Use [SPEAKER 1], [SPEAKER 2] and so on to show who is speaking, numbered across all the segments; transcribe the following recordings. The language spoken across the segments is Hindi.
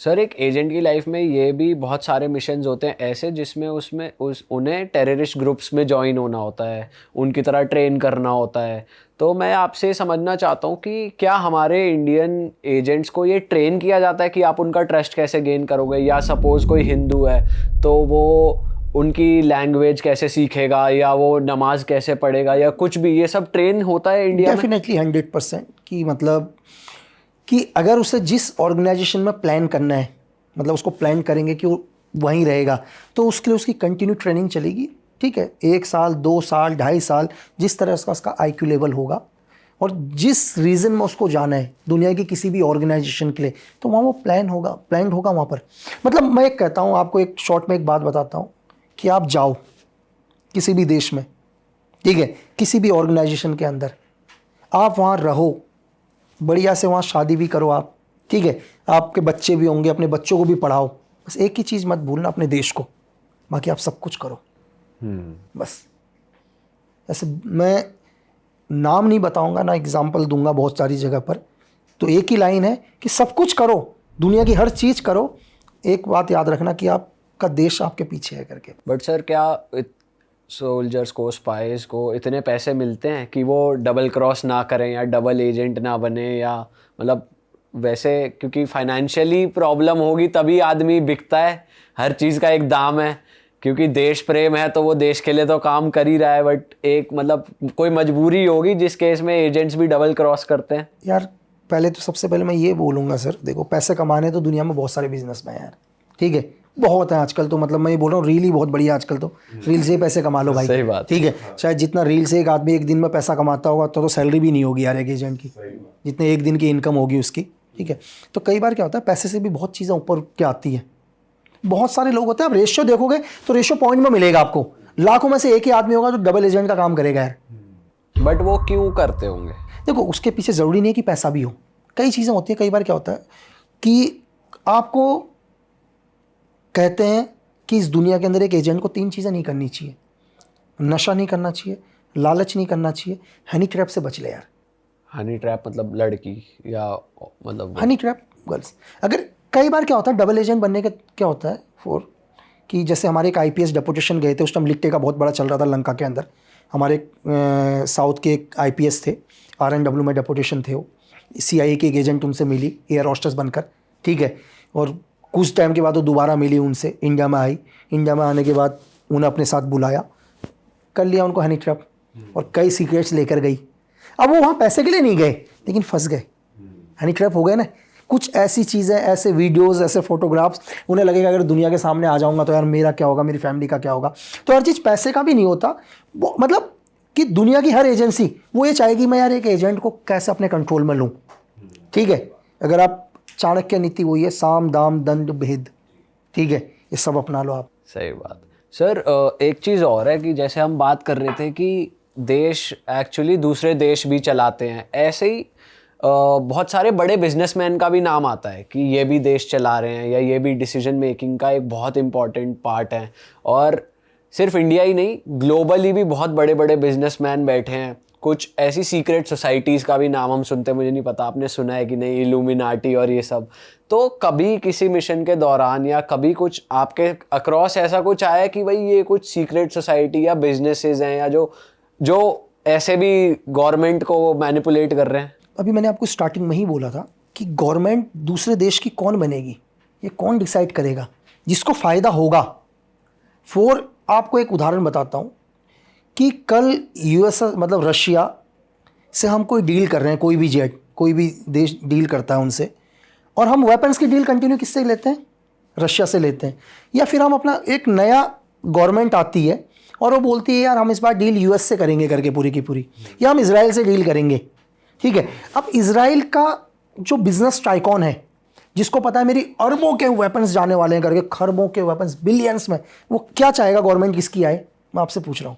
[SPEAKER 1] सर एक एजेंट की लाइफ में ये भी बहुत सारे मिशंस होते हैं ऐसे जिसमें उन्हें टेररिस्ट ग्रुप्स में ज्वाइन होना होता है, उनकी तरह ट्रेन करना होता है। तो मैं आपसे समझना चाहता हूँ कि क्या हमारे इंडियन एजेंट्स को ये ट्रेन किया जाता है कि आप उनका ट्रस्ट कैसे गेन करोगे, या सपोज़ कोई हिंदू है तो वो उनकी लैंग्वेज कैसे सीखेगा, या वो नमाज कैसे पढ़ेगा, या कुछ भी, ये सब ट्रेन होता है इंडिया में?
[SPEAKER 2] डेफिनेटली 100% कि मतलब कि अगर उसे जिस ऑर्गेनाइजेशन में प्लान करना है, मतलब उसको प्लान करेंगे कि वो वहीं रहेगा, तो उसके लिए उसकी कंटिन्यू ट्रेनिंग चलेगी। ठीक है, 1 साल 2 साल 2.5 साल, जिस तरह का उसका IQ लेवल होगा और जिस रीज़न में उसको जाना है दुनिया की किसी भी ऑर्गेनाइजेशन के लिए, तो वहाँ वो प्लान होगा वहाँ पर। मतलब मैं एक कहता हूँ आपको, एक शॉर्ट में एक बात बताता हूँ कि आप जाओ किसी भी देश में, ठीक है, किसी भी ऑर्गेनाइजेशन के अंदर, आप वहाँ रहो बढ़िया से, वहाँ शादी भी करो आप, ठीक है, आपके बच्चे भी होंगे, अपने बच्चों को भी पढ़ाओ, बस एक ही चीज़ मत भूलना, अपने देश को, बाकी आप सब कुछ करो। बस ऐसे मैं नाम नहीं बताऊंगा ना, एग्जाम्पल दूंगा बहुत सारी जगह पर, तो एक ही लाइन है कि सब कुछ करो, दुनिया की हर चीज़ करो, एक बात याद रखना कि आपका देश आपके पीछे है करके।
[SPEAKER 1] बट सर क्या सोल्जर्स को, स्पाइस को इतने पैसे मिलते हैं कि वो डबल क्रॉस ना करें या डबल एजेंट ना बने, या मतलब वैसे, क्योंकि फाइनेंशियली प्रॉब्लम होगी तभी आदमी बिकता है, हर चीज़ का एक दाम है, क्योंकि देश प्रेम है तो वो देश के लिए तो काम कर ही रहा है, बट एक मतलब कोई मजबूरी होगी जिस केस में एजेंट्स भी डबल क्रॉस करते हैं।
[SPEAKER 2] यार पहले तो सबसे पहले मैं ये बोलूँगा सर, देखो पैसे कमाने तो दुनिया में बहुत सारे बिजनेस में यार, ठीक है, बहुत है आजकल तो, मतलब मैं ये बोल रहा हूँ रील ही बहुत बढ़िया आजकल तो, रील से ही पैसे कमा लो भाई।
[SPEAKER 1] सही बात,
[SPEAKER 2] ठीक है, शायद जितना रील से एक आदमी एक दिन में पैसा कमाता होगा तो सैलरी भी नहीं होगी यार एक एजेंट की, जितने एक दिन की इनकम होगी उसकी। ठीक है, तो कई बार क्या होता है, पैसे से भी बहुत चीज़ें ऊपर क्या आती है, बहुत सारे लोग होते हैं, आप रेशियो देखोगे तो रेशियो पॉइंट में मिलेगा आपको, लाखों में से एक ही आदमी होगा जो डबल एजेंट का काम करेगा यार।
[SPEAKER 1] बट वो क्यों करते होंगे?
[SPEAKER 2] देखो उसके पीछे ज़रूरी नहीं है कि पैसा भी हो, कई चीज़ें होती हैं। कई बार क्या होता है कि आपको कहते हैं कि इस दुनिया के अंदर एक एजेंट को 3 चीज़ें नहीं करनी चाहिए, नशा नहीं करना चाहिए, लालच नहीं करना चाहिए, हनी ट्रैप से बच ले यार।
[SPEAKER 1] हनी ट्रैप मतलब लड़की, या मतलब
[SPEAKER 2] हनी ट्रैप गर्ल्स। अगर कई बार क्या होता है डबल एजेंट बनने का क्या होता है कि जैसे हमारे एक IPS डेपुटेशन गए थे, उस टाइम लिट्टे का बहुत बड़ा चल रहा था लंका के अंदर, हमारे साउथ के एक IPS थे, RNW में डेपुटेशन थे, वो CIA की एक एजेंट उनसे मिली एयर होस्टेस बनकर, ठीक है, और कुछ टाइम के बाद वो दोबारा मिली उनसे, इंडिया में आई, इंडिया में आने के बाद उन्हें अपने साथ बुलाया, कर लिया उनको हनी ट्रैप और कई सीक्रेट्स लेकर गई। अब वो वहाँ पैसे के लिए नहीं गए लेकिन फंस गए, हनी ट्रैप हो गए ना। कुछ ऐसी चीज़ें, ऐसे वीडियोस, ऐसे फोटोग्राफ्स, उन्हें लगेगा अगर दुनिया के सामने आ जाऊंगा तो यार मेरा क्या होगा, मेरी फैमिली का क्या होगा। तो हर चीज़ पैसे का भी नहीं होता, वो मतलब कि दुनिया की हर एजेंसी वो ये चाहेगी मैं यार एक एजेंट को कैसे अपने कंट्रोल में लूँ। ठीक है, अगर आप चाणक्य नीति वही है, साम दाम दंड भेद, ठीक है, ये सब अपना लो आप।
[SPEAKER 1] सही बात। सर एक चीज़ और है कि जैसे हम बात कर रहे थे कि देश एक्चुअली दूसरे देश भी चलाते हैं, ऐसे ही बहुत सारे बड़े बिजनेसमैन का भी नाम आता है कि ये भी देश चला रहे हैं, या ये भी डिसीजन मेकिंग का एक बहुत इम्पॉर्टेंट पार्ट है। और सिर्फ इंडिया ही नहीं, ग्लोबली भी बहुत बड़े बड़े बिजनेसमैन बैठे हैं। कुछ ऐसी सीक्रेट सोसाइटीज़ का भी नाम हम सुनते हैं, मुझे नहीं पता आपने सुना है कि नहीं, इल्यूमिनाटी और ये सब। तो कभी किसी मिशन के दौरान या कभी कुछ आपके अक्रॉस ऐसा कुछ आया कि भाई ये कुछ सीक्रेट सोसाइटी या बिजनेसेस हैं, या जो ऐसे भी गवर्नमेंट को मैनिपुलेट कर रहे हैं?
[SPEAKER 2] अभी मैंने आपको स्टार्टिंग में ही बोला था कि गवर्नमेंट दूसरे देश की कौन बनेगी, ये कौन डिसाइड करेगा, जिसको फ़ायदा होगा। आपको एक उदाहरण बताता हूँ कि कल US मतलब रशिया से हम कोई डील कर रहे हैं, कोई भी देश डील करता है उनसे, और हम वेपन्स की डील कंटिन्यू किससे लेते हैं, रशिया से लेते हैं। या फिर हम अपना एक नया गवर्नमेंट आती है और वो बोलती है यार हम इस बार डील US से करेंगे करके पूरी की पूरी, या हम इसराइल से डील करेंगे। ठीक है, अब इसराइल का जो बिजनेस टाइकॉन है, जिसको पता है मेरी अरबों के वेपन्स जाने वाले हैं करके, खरबों के वेपन्स बिलियंस में, वो क्या चाहेगा गवर्नमेंट किसकी आए, मैं आपसे पूछ रहा हूँ।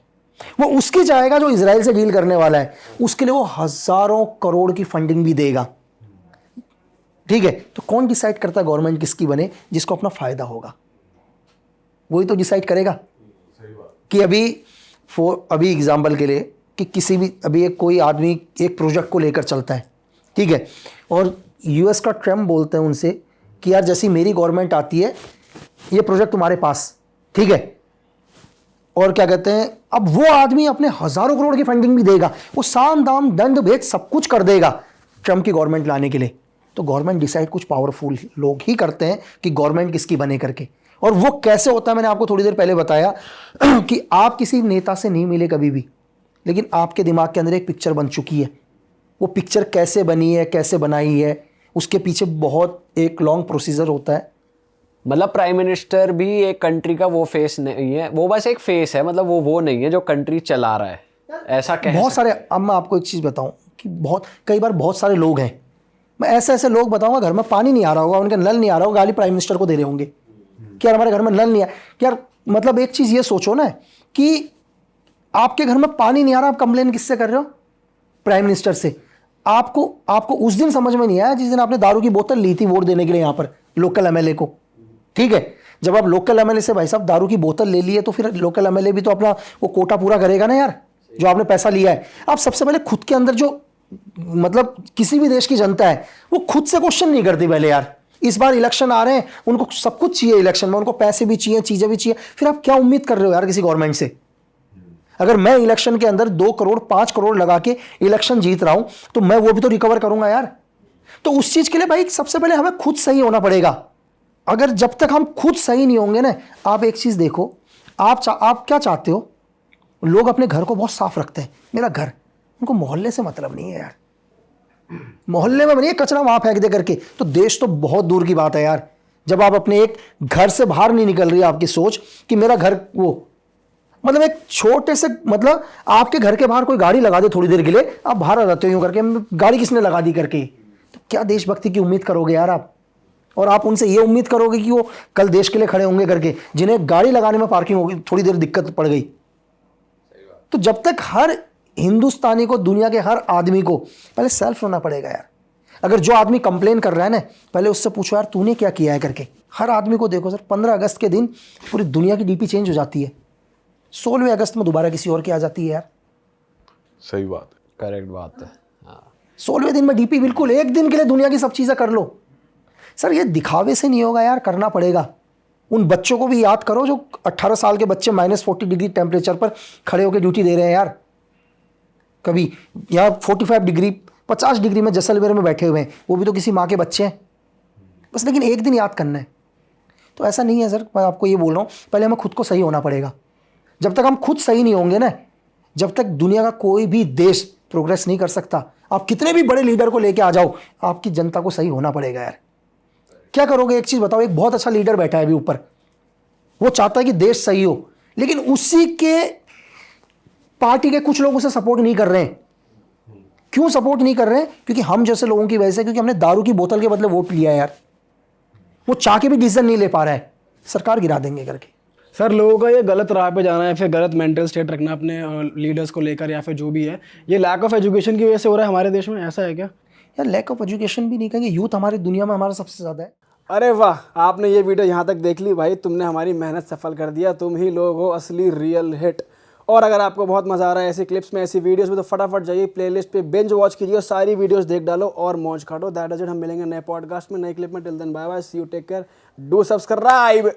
[SPEAKER 2] वो उसकी चाहेगा जो इसराइल से डील करने वाला है, उसके लिए वो हजारों करोड़ की फंडिंग भी देगा। ठीक है, तो कौन डिसाइड करता है गवर्नमेंट किसकी बने, जिसको अपना फायदा होगा, वही तो डिसाइड करेगा। कि अभी एग्जाम्पल के लिए कि किसी भी अभी कोई आदमी एक प्रोजेक्ट को लेकर चलता है, ठीक है, और US का ट्रम्प बोलते हैं उनसे कि यार जैसी मेरी गवर्नमेंट आती है ये प्रोजेक्ट तुम्हारे पास, ठीक है, और क्या कहते हैं, अब वो आदमी अपने हजारों करोड़ की फंडिंग भी देगा, वो साम दाम दंड भेद सब कुछ कर देगा ट्रम्प की गवर्नमेंट लाने के लिए। तो गवर्नमेंट डिसाइड कुछ पावरफुल लोग ही करते हैं कि गवर्नमेंट किसकी बने करके। और वो कैसे होता है मैंने आपको थोड़ी देर पहले बताया कि आप किसी नेता से नहीं मिले कभी भी, लेकिन आपके दिमाग के अंदर एक पिक्चर बन चुकी है। वो पिक्चर कैसे बनी है, कैसे बनाई है, उसके पीछे बहुत एक लॉन्ग प्रोसीजर होता है।
[SPEAKER 1] मतलब प्राइम मिनिस्टर भी एक कंट्री का वो फेस नहीं है, वो बस एक फेस है, मतलब वो नहीं है जो कंट्री चला रहा है, ऐसा कह
[SPEAKER 2] बहुत सारे, अब मैं आपको एक चीज़ बताऊं कि कई बार बहुत सारे लोग हैं, मैं ऐसे लोग बताऊंगा घर में पानी नहीं आ रहा होगा, उनका नल नहीं आ रहा होगा, गाली प्राइम मिनिस्टर को दे रहे होंगे कि यार हमारे घर में नल नहीं है। यार मतलब एक चीज़ ये सोचो ना कि आपके घर में पानी नहीं आ रहा, आप कंप्लेन किससे कर रहे हो? प्राइम मिनिस्टर से। आपको उस दिन समझ में नहीं आया जिस दिन आपने दारू की बोतल ली थी वोट देने के लिए यहाँ पर लोकल एमएलए को, ठीक है। जब आप लोकल एमएलए से भाई साहब दारू की बोतल ले लिए तो फिर लोकल एमएलए भी तो अपना वो कोटा पूरा करेगा ना यार, जो आपने पैसा लिया है। आप सबसे पहले खुद के अंदर जो मतलब किसी भी देश की जनता है वो खुद से क्वेश्चन नहीं करती पहले यार। इस बार इलेक्शन आ रहे हैं, उनको सब कुछ चाहिए इलेक्शन में, उनको पैसे भी चाहिए, चीजें भी चाहिए, फिर आप क्या उम्मीद कर रहे हो यार किसी गवर्नमेंट से? अगर मैं इलेक्शन के अंदर 2 करोड़ 5 करोड़ लगा के इलेक्शन जीत रहा हूं तो मैं वो भी तो रिकवर करूंगा यार। तो उस चीज के लिए भाई सबसे पहले हमें खुद सही होना पड़ेगा। अगर जब तक हम खुद सही नहीं होंगे ना, आप एक चीज देखो, आप क्या चाहते हो? लोग अपने घर को बहुत साफ रखते हैं, मेरा घर, उनको मोहल्ले से मतलब नहीं है यार। मोहल्ले में बनिए कचरा वहां फेंक दे करके, तो देश तो बहुत दूर की बात है यार। जब आप अपने एक घर से बाहर नहीं निकल रही आपकी सोच कि मेरा घर, वो मतलब एक छोटे से, मतलब आपके घर के बाहर कोई गाड़ी लगा दे थोड़ी देर के लिए, आप बाहर आ जाते हो यूं करके, गाड़ी किसने लगा दी करके, तो क्या देशभक्ति की उम्मीद करोगे यार आप? और आप उनसे ये उम्मीद करोगे कि वो कल देश के लिए खड़े होंगे करके, जिन्हें गाड़ी लगाने में पार्किंग होगी थोड़ी देर दिक्कत पड़ गई। तो जब तक हर हिंदुस्तानी को, दुनिया के हर आदमी को पहले सेल्फ होना पड़ेगा यार। अगर जो आदमी कंप्लेन कर रहा है ना, पहले उससे पूछो यार तूने क्या किया है करके। हर आदमी को देखो सर, 15 अगस्त के दिन पूरी दुनिया की डीपी चेंज हो जाती है, 16वें अगस्त में दोबारा किसी और की आ जाती है यार।
[SPEAKER 3] सही बात है,
[SPEAKER 1] करेक्ट बात है। हाँ,
[SPEAKER 2] 16वें दिन में डीपी, बिल्कुल एक दिन के लिए दुनिया की सब चीज़ें कर लो। सर ये दिखावे से नहीं होगा यार, करना पड़ेगा। उन बच्चों को भी याद करो जो 18 साल के बच्चे -40 डिग्री टेम्परेचर पर खड़े होकर ड्यूटी दे रहे हैं यार। कभी यहाँ 45 डिग्री 50 डिग्री में जैसलमेर में बैठे हुए हैं, वो भी तो किसी माँ के बच्चे हैं बस। लेकिन एक दिन याद करना है, तो ऐसा नहीं है सर। मैं आपको ये बोल रहा हूँ, पहले हमें खुद को सही होना पड़ेगा। जब तक हम खुद सही नहीं होंगे ना, जब तक दुनिया का कोई भी देश प्रोग्रेस नहीं कर सकता। आप कितने भी बड़े लीडर को लेके आ जाओ, आपकी जनता को सही होना पड़ेगा यार। क्या करोगे? एक चीज़ बताओ, एक बहुत अच्छा लीडर बैठा है अभी ऊपर, वो चाहता है कि देश सही हो, लेकिन उसी के पार्टी के कुछ लोग उसे सपोर्ट नहीं कर रहे हैं। क्यों सपोर्ट नहीं कर रहे हैं? क्योंकि हम जैसे लोगों की वजह से, क्योंकि हमने दारू की बोतल के बदले वोट लिया है यार। वो चाह के भी डिसीजन नहीं ले पा रहा है, सरकार गिरा देंगे करके।
[SPEAKER 4] सर लोगों का ये गलत राह पे जाना है, फिर गलत मेंटल स्टेट रखना अपने लीडर्स को लेकर, या फिर जो भी है, ये लैक ऑफ एजुकेशन की वजह से हो रहा है हमारे देश में, ऐसा है क्या?
[SPEAKER 2] यार लैक ऑफ एजुकेशन भी नहीं कहेंगे, यूथ हमारी दुनिया में हमारा सबसे ज़्यादा है।
[SPEAKER 4] अरे वाह, आपने ये वीडियो यहाँ तक देख ली भाई, तुमने हमारी मेहनत सफल कर दिया। तुम ही लोग हो असली रियल हिट। और अगर आपको बहुत मज़ा आ रहा है ऐसी क्लिप्स में, ऐसी वीडियोस में, तो फटाफट जाइए प्लेलिस्ट पे बिंज वॉच कीजिए और सारी वीडियोस देख डालो और मौज काटो। That is it. हम मिलेंगे नए पॉडकास्ट में, नए क्लिप में। Till then bye bye, see you, take care, do subscribe.